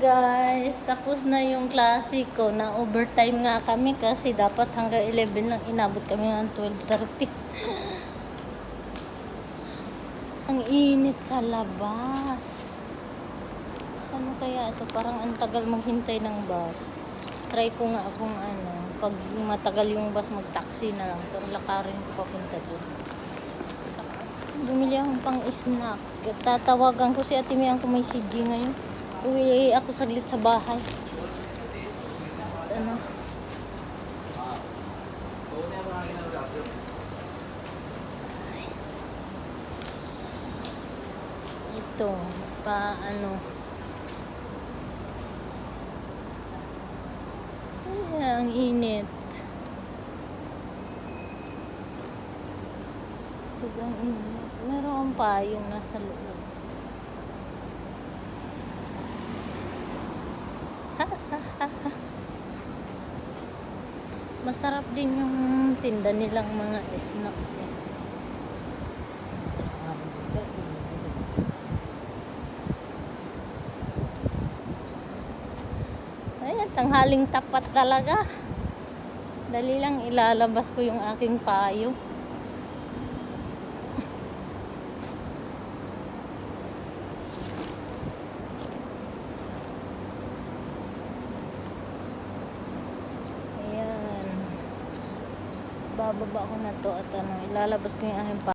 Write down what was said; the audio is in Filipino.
Guys, tapos na yung klase ko. Na overtime nga kami kasi dapat hanggang 11 lang, inabot kami ng 12:30. Ang init sa labas. Ano kaya ito? Parang ang tagal maghintay ng bus. Try ko nga kung pag matagal yung bus, mag-taxi na lang. Pero lakarin ko papunta doon. Bumili akong pang snack. Tatawagan ko si Ate Mian kung may CG ngayon. Uwi ako saglit sa bahay. Ito, Ay, ang init. Sobrang init. Meron pa yung nasa loob. Masarap din yung tinda nilang mga snack. Ayan, tanghaling tapat talaga. Dali lang ilalabas ko yung aking payo. Bababa ko na to at ilalabas ko yung aking